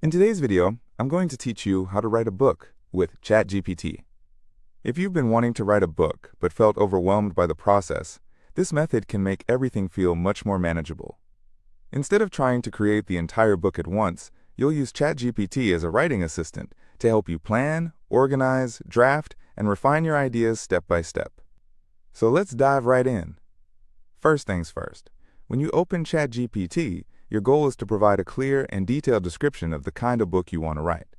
In today's video, I'm going to teach you how to write a book with ChatGPT. If you've been wanting to write a book but felt overwhelmed by the process, this method can make everything feel much more manageable. Instead of trying to create the entire book at once, you'll use ChatGPT as a writing assistant to help you plan, organize, draft, and refine your ideas step by step. So let's dive right in. First things first, when you open ChatGPT, your goal is to provide a clear and detailed description of the kind of book you want to write.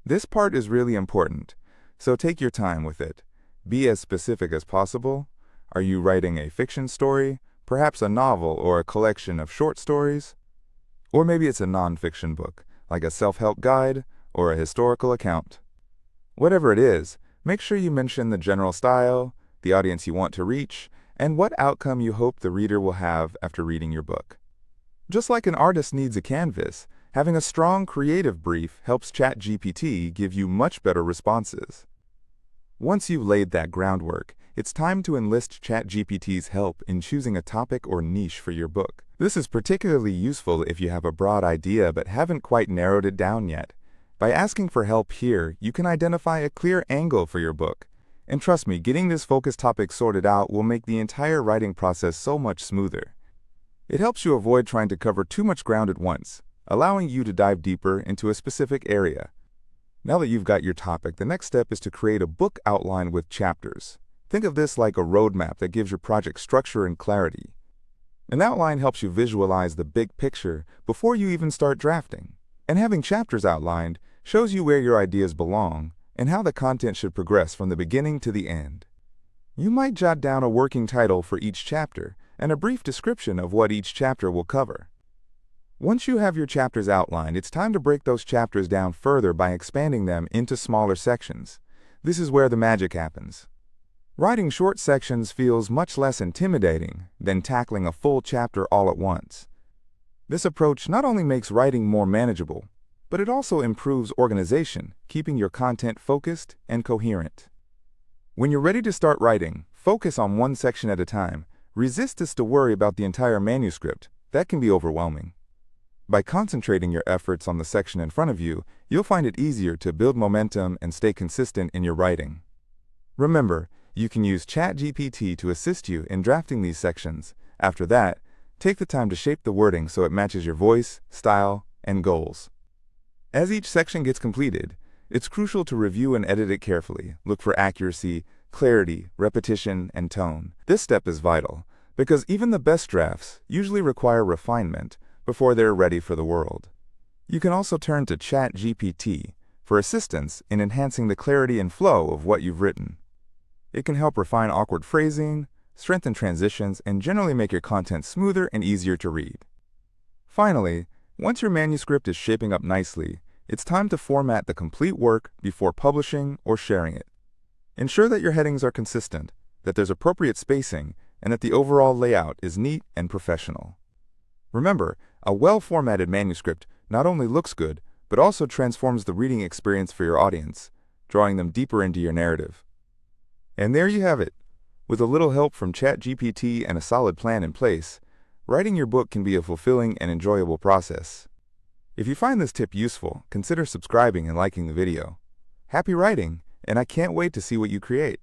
This part is really important, so take your time with it. Be as specific as possible. Are you writing a fiction story, perhaps a novel or a collection of short stories? Or maybe it's a non-fiction book, like a self-help guide or a historical account. Whatever it is, make sure you mention the general style, the audience you want to reach, and what outcome you hope the reader will have after reading your book. Just like an artist needs a canvas, having a strong creative brief helps ChatGPT give you much better responses. Once you've laid that groundwork, it's time to enlist ChatGPT's help in choosing a topic or niche for your book. This is particularly useful if you have a broad idea but haven't quite narrowed it down yet. By asking for help here, you can identify a clear angle for your book. And trust me, getting this focus topic sorted out will make the entire writing process so much smoother. It helps you avoid trying to cover too much ground at once, allowing you to dive deeper into a specific area. Now that you've got your topic, the next step is to create a book outline with chapters. Think of this like a roadmap that gives your project structure and clarity. An outline helps you visualize the big picture before you even start drafting. And having chapters outlined shows you where your ideas belong and how the content should progress from the beginning to the end. You might jot down a working title for each chapter and a brief description of what each chapter will cover. Once you have your chapters outlined, it's time to break those chapters down further by expanding them into smaller sections. This is where the magic happens. Writing short sections feels much less intimidating than tackling a full chapter all at once. This approach not only makes writing more manageable, but it also improves organization, keeping your content focused and coherent. When you're ready to start writing, focus on one section at a time. Resist to worry about the entire manuscript. That can be overwhelming. By concentrating your efforts on the section in front of you, you'll find it easier to build momentum and stay consistent in your writing. Remember, you can use ChatGPT to assist you in drafting these sections. After that, take the time to shape the wording so it matches your voice, style, and goals. As each section gets completed, it's crucial to review and edit it carefully. Look for accuracy, clarity, repetition, and tone. This step is vital because even the best drafts usually require refinement before they're ready for the world. You can also turn to ChatGPT for assistance in enhancing the clarity and flow of what you've written. It can help refine awkward phrasing, strengthen transitions, and generally make your content smoother and easier to read. Finally, once your manuscript is shaping up nicely, it's time to format the complete work before publishing or sharing it. Ensure that your headings are consistent, that there's appropriate spacing, and that the overall layout is neat and professional. Remember, a well-formatted manuscript not only looks good, but also transforms the reading experience for your audience, drawing them deeper into your narrative. And there you have it. With a little help from ChatGPT and a solid plan in place, writing your book can be a fulfilling and enjoyable process. If you find this tip useful, consider subscribing and liking the video. Happy writing, and I can't wait to see what you create.